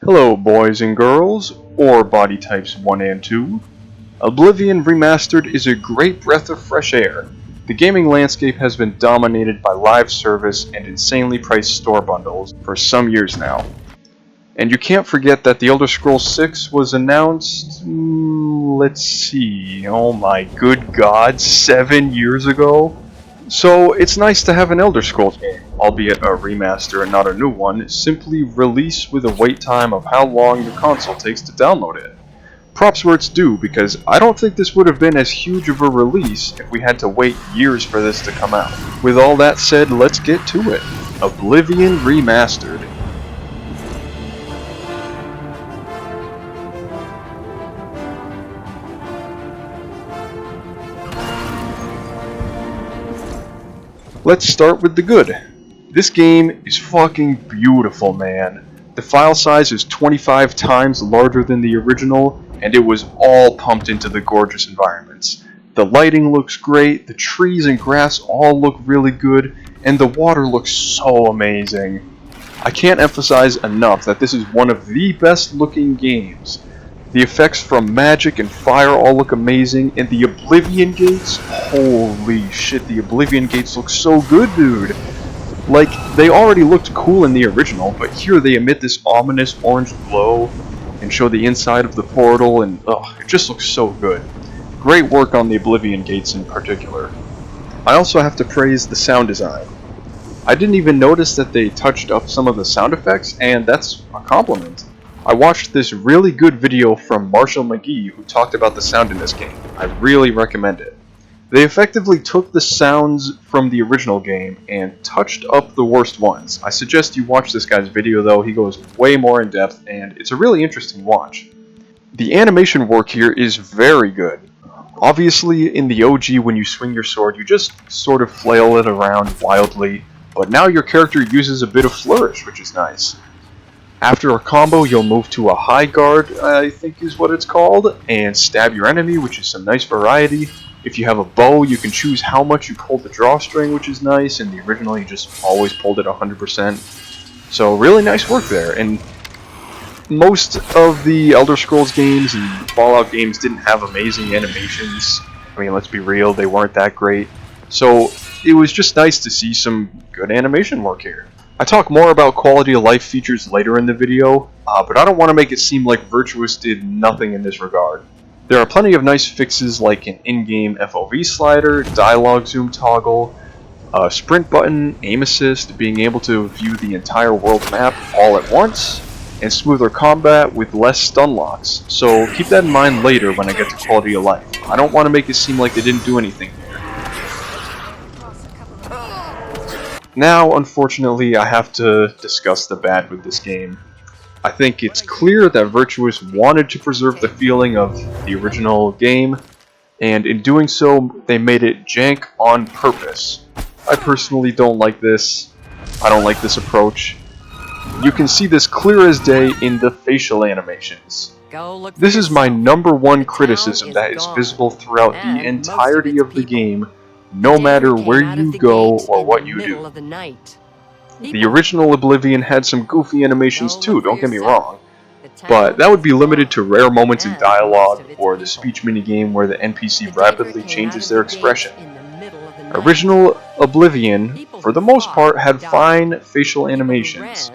Hello boys and girls, or body types 1 and 2. Oblivion Remastered is a great breath of fresh air. The gaming landscape has been dominated by live service and insanely priced store bundles for some years now. And you can't forget that The Elder Scrolls 6 was announced, let's see, oh my good god, 7 years ago? So it's nice to have an Elder Scrolls game, albeit a remaster and not a new one, simply release with a wait time of how long your console takes to download it. Props where it's due, because I don't think this would have been as huge of a release if we had to wait years for this to come out. With all that said, let's get to it. Oblivion Remastered. Let's start with the good. This game is fucking beautiful, man. The file size is 25 times larger than the original, and it was all pumped into the gorgeous environments. The lighting looks great, the trees and grass all look really good, and the water looks so amazing. I can't emphasize enough that this is one of the best looking games. The effects from magic and fire all look amazing, and the Oblivion gates, holy shit, the Oblivion gates look so good, dude. Like, they already looked cool in the original, but here they emit this ominous orange glow and show the inside of the portal, and it just looks so good. Great work on the Oblivion gates in particular. I also have to praise the sound design. I didn't even notice that they touched up some of the sound effects, and that's a compliment. I watched this really good video from Marshall McGee who talked about the sound in this game. I really recommend it. They effectively took the sounds from the original game and touched up the worst ones. I suggest you watch this guy's video though, he goes way more in depth and it's a really interesting watch. The animation work here is very good. Obviously in the OG when you swing your sword you just sort of flail it around wildly, but now your character uses a bit of flourish, which is nice. After a combo, you'll move to a high guard, I think is what it's called, and stab your enemy, which is some nice variety. If you have a bow, you can choose how much you pull the drawstring, which is nice. In the original, you just always pulled it 100%. So really nice work there. And most of the Elder Scrolls games and Fallout games didn't have amazing animations. I mean, let's be real, they weren't that great. So it was just nice to see some good animation work here. I talk more about quality of life features later in the video, but I don't want to make it seem like Virtuous did nothing in this regard. There are plenty of nice fixes like an in-game FOV slider, dialogue zoom toggle, a sprint button, aim assist, being able to view the entire world map all at once, and smoother combat with less stun locks. So keep that in mind later when I get to quality of life. I don't want to make it seem like they didn't do anything here. Now, unfortunately, I have to discuss the bad with this game. I think it's clear that Virtuous wanted to preserve the feeling of the original game, and in doing so, they made it jank on purpose. I personally don't like this. I don't like this approach. You can see this clear as day in the facial animations. This is my #1 criticism that is visible throughout the entirety of the game, no matter where you go or what you do. The original Oblivion had some goofy animations too, don't get me wrong, but that would be limited to rare moments in dialogue or the speech minigame where the NPC rapidly changes their expression. Original Oblivion, for the most part, had fine facial animations.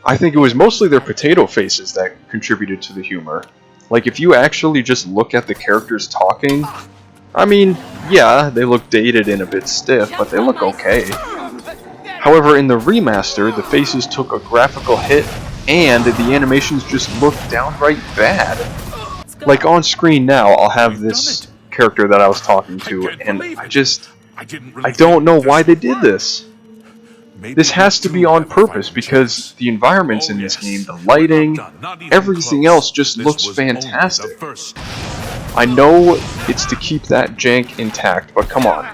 I think it was mostly their potato faces that contributed to the humor. Like if you actually just look at the characters talking, I mean, yeah, they look dated and a bit stiff, but they look okay. However, in the remaster, the faces took a graphical hit, and the animations just look downright bad. Like on screen now, I'll have this character that I was talking to, and I don't know why they did this. This has to be on purpose, because the environments in this game, the lighting, everything else just looks fantastic. I know it's to keep that jank intact, but come on.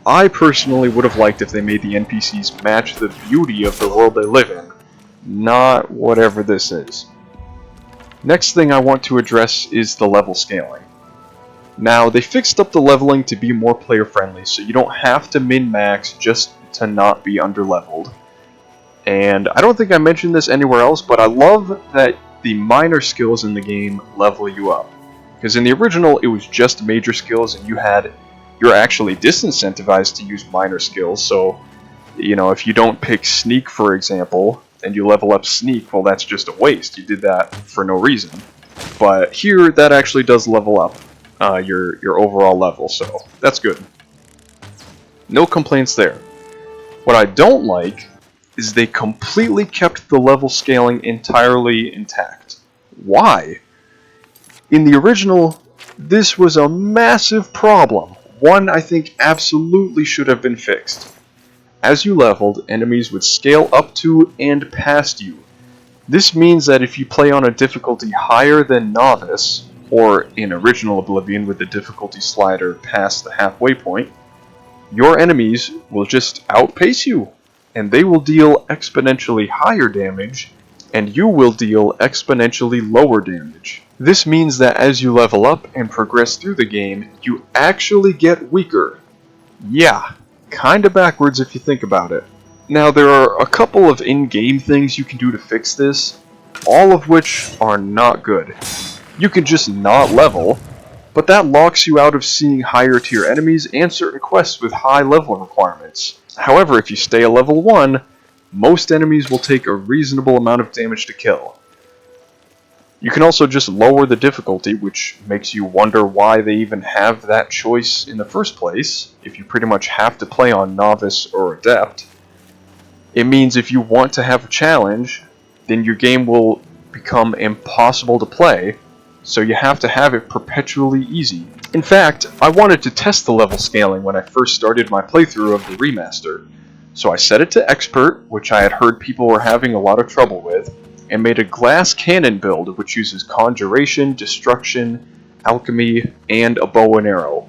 I personally would have liked if they made the NPCs match the beauty of the world they live in, not whatever this is. Next thing I want to address is the level scaling. Now, they fixed up the leveling to be more player friendly, so you don't have to min-max just to not be underleveled. And I don't think I mentioned this anywhere else, but I love that the minor skills in the game level you up. Because in the original, it was just major skills, and you're actually disincentivized to use minor skills. So, you know, if you don't pick Sneak, for example, and you level up Sneak, well, that's just a waste. You did that for no reason. But here, that actually does level up your overall level, so that's good. No complaints there. What I don't like is they completely kept the level scaling entirely intact. Why? In the original, this was a massive problem. One I think absolutely should have been fixed. As you leveled, enemies would scale up to and past you. This means that if you play on a difficulty higher than Novice, or in original Oblivion with the difficulty slider past the halfway point, your enemies will just outpace you, and they will deal exponentially higher damage, and you will deal exponentially lower damage. This means that as you level up and progress through the game, you actually get weaker. Yeah, kinda backwards if you think about it. Now there are a couple of in-game things you can do to fix this, all of which are not good. You can just not level, but that locks you out of seeing higher tier enemies and certain quests with high level requirements. However, if you stay at level 1, most enemies will take a reasonable amount of damage to kill. You can also just lower the difficulty, which makes you wonder why they even have that choice in the first place, if you pretty much have to play on Novice or Adept. It means if you want to have a challenge, then your game will become impossible to play, so you have to have it perpetually easy. In fact, I wanted to test the level scaling when I first started my playthrough of the remaster, so I set it to Expert, which I had heard people were having a lot of trouble with, and made a glass cannon build which uses conjuration, destruction, alchemy, and a bow and arrow.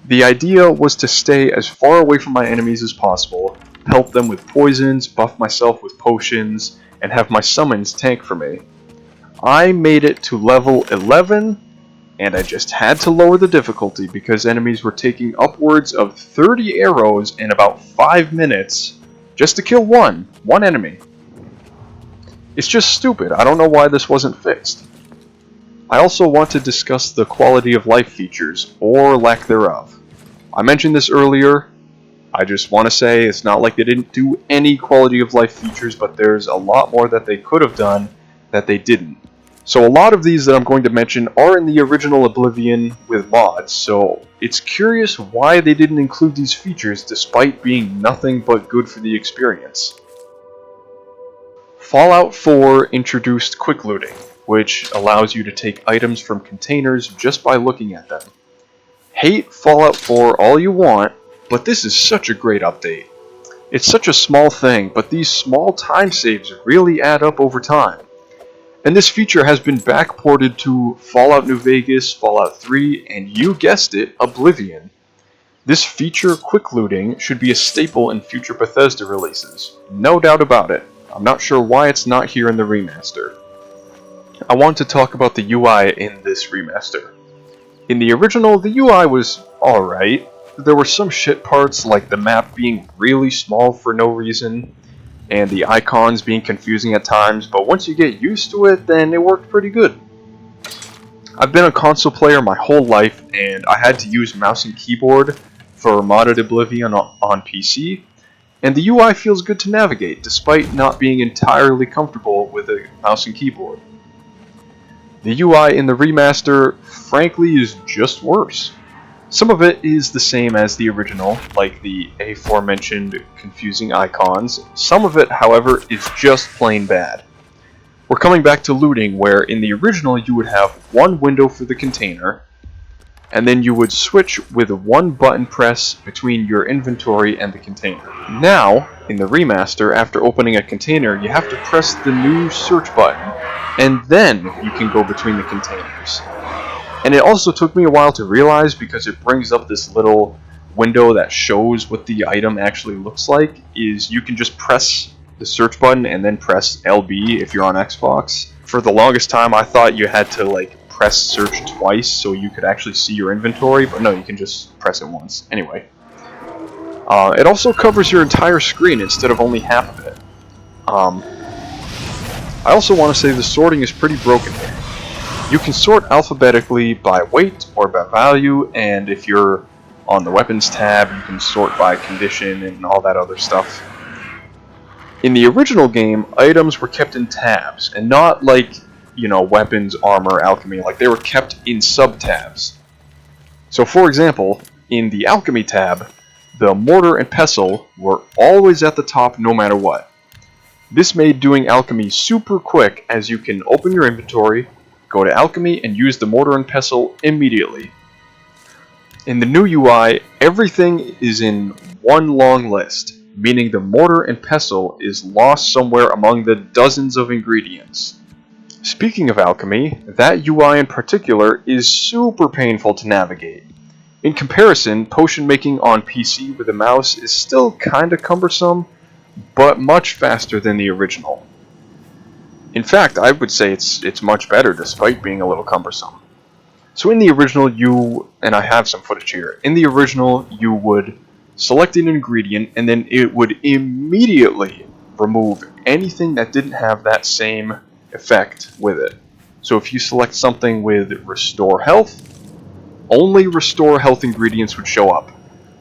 The idea was to stay as far away from my enemies as possible, help them with poisons, buff myself with potions, and have my summons tank for me. I made it to level 11, and I just had to lower the difficulty because enemies were taking upwards of 30 arrows in about 5 minutes just to kill one enemy. It's just stupid. I don't know why this wasn't fixed. I also want to discuss the quality of life features, or lack thereof. I mentioned this earlier. I just want to say it's not like they didn't do any quality of life features, but there's a lot more that they could have done that they didn't. So a lot of these that I'm going to mention are in the original Oblivion with mods, so it's curious why they didn't include these features despite being nothing but good for the experience. Fallout 4 introduced quick looting, which allows you to take items from containers just by looking at them. Hate Fallout 4 all you want, but this is such a great update. It's such a small thing, but these small time saves really add up over time. And this feature has been backported to Fallout New Vegas, Fallout 3, and you guessed it, Oblivion. This feature, quick looting, should be a staple in future Bethesda releases. No doubt about it. I'm not sure why it's not here in the remaster. I want to talk about the UI in this remaster. In the original, the UI was alright. There were some shit parts, like the map being really small for no reason, and the icons being confusing at times, but once you get used to it, then it worked pretty good. I've been a console player my whole life, and I had to use mouse and keyboard for modded Oblivion on PC, and the UI feels good to navigate, despite not being entirely comfortable with a mouse and keyboard. The UI in the remaster, frankly, is just worse. Some of it is the same as the original, like the aforementioned confusing icons. Some of it, however, is just plain bad. We're coming back to looting, where in the original you would have one window for the container, and then you would switch with one button press between your inventory and the container. Now, in the remaster, after opening a container, you have to press the new search button, and then you can go between the containers. And it also took me a while to realize, because it brings up this little window that shows what the item actually looks like, is you can just press the search button and then press LB if you're on Xbox. For the longest time I thought you had to press search twice so you could actually see your inventory, but no, you can just press it once. Anyway. It also covers your entire screen instead of only half of it. I also want to say the sorting is pretty broken here. You can sort alphabetically by weight or by value, and if you're on the weapons tab, you can sort by condition and all that other stuff. In the original game, items were kept in tabs, and not like, you know, weapons, armor, alchemy, like they were kept in sub-tabs. So for example, in the alchemy tab, the mortar and pestle were always at the top no matter what. This made doing alchemy super quick, as you can open your inventory, go to alchemy, and use the mortar and pestle immediately. In the new UI, everything is in one long list, meaning the mortar and pestle is lost somewhere among the dozens of ingredients. Speaking of alchemy, that UI in particular is super painful to navigate. In comparison, potion making on PC with a mouse is still kinda cumbersome, but much faster than the original. In fact, I would say it's much better despite being a little cumbersome. So in the original, and I have some footage here, in the original you would select an ingredient and then it would immediately remove anything that didn't have that same effect with it. So if you select something with restore health, only restore health ingredients would show up.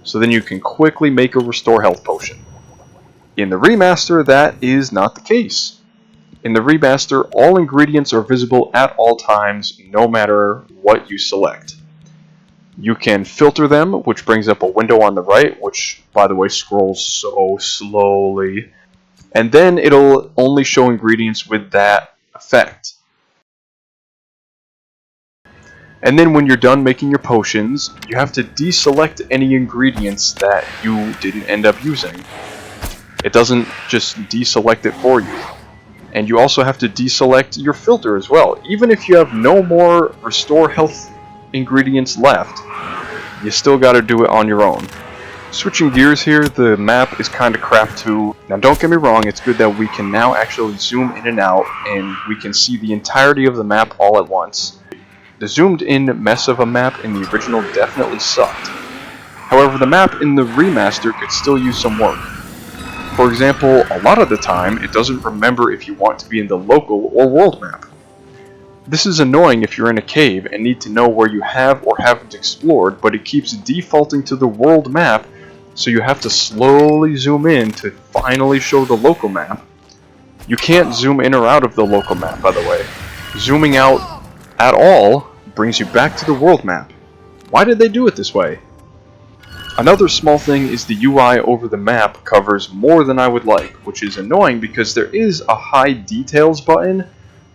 So then you can quickly make a restore health potion. In the remaster, that is not the case. In the remaster, all ingredients are visible at all times, no matter what you select. You can filter them, which brings up a window on the right, which, by the way, scrolls so slowly. And then it'll only show ingredients with that effect. And then when you're done making your potions, you have to deselect any ingredients that you didn't end up using. It doesn't just deselect it for you. And you also have to deselect your filter as well. Even if you have no more restore health ingredients left, you still gotta do it on your own. Switching gears here, the map is kinda crap too. Now don't get me wrong, it's good that we can now actually zoom in and out, and we can see the entirety of the map all at once. The zoomed in mess of a map in the original definitely sucked. However, the map in the remaster could still use some work. For example, a lot of the time, it doesn't remember if you want to be in the local or world map. This is annoying if you're in a cave and need to know where you have or haven't explored, but it keeps defaulting to the world map, so you have to slowly zoom in to finally show the local map. You can't zoom in or out of the local map, by the way. Zooming out at all brings you back to the world map. Why did they do it this way? Another small thing is the UI over the map covers more than I would like, which is annoying because there is a hide details button,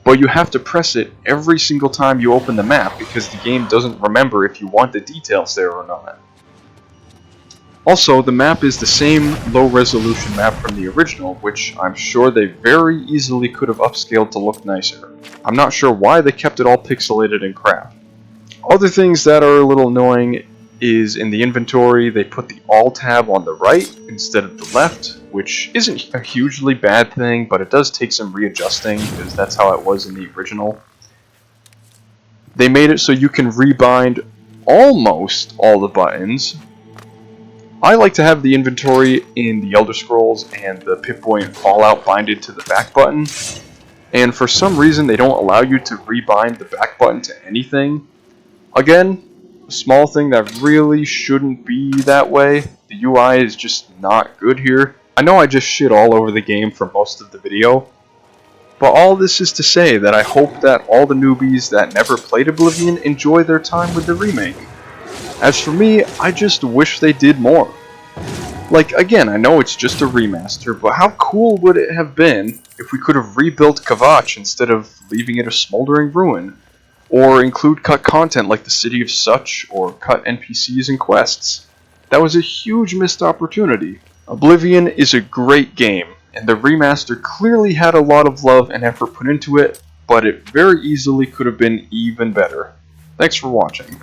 but you have to press it every single time you open the map because the game doesn't remember if you want the details there or not. Also, the map is the same low-resolution map from the original, which I'm sure they very easily could have upscaled to look nicer. I'm not sure why they kept it all pixelated and crap. Other things that are a little annoying is in the inventory they put the all tab on the right instead of the left, which isn't a hugely bad thing, but it does take some readjusting because that's how it was in the original. They made it so you can rebind almost all the buttons. I like to have the inventory in the Elder Scrolls and the Pip-Boy and Fallout binded to the back button, and for some reason they don't allow you to rebind the back button to anything. Again, a small thing that really shouldn't be that way. The UI is just not good here. I know I just shit all over the game for most of the video, but all this is to say that I hope that all the newbies that never played Oblivion enjoy their time with the remake. As for me, I just wish they did more. Like, again, I know it's just a remaster, but how cool would it have been if we could have rebuilt Kvatch instead of leaving it a smoldering ruin? Or include cut content like the City of Such, or cut NPCs and quests. That was a huge missed opportunity. Oblivion is a great game, and the remaster clearly had a lot of love and effort put into it, but it very easily could have been even better. Thanks for watching.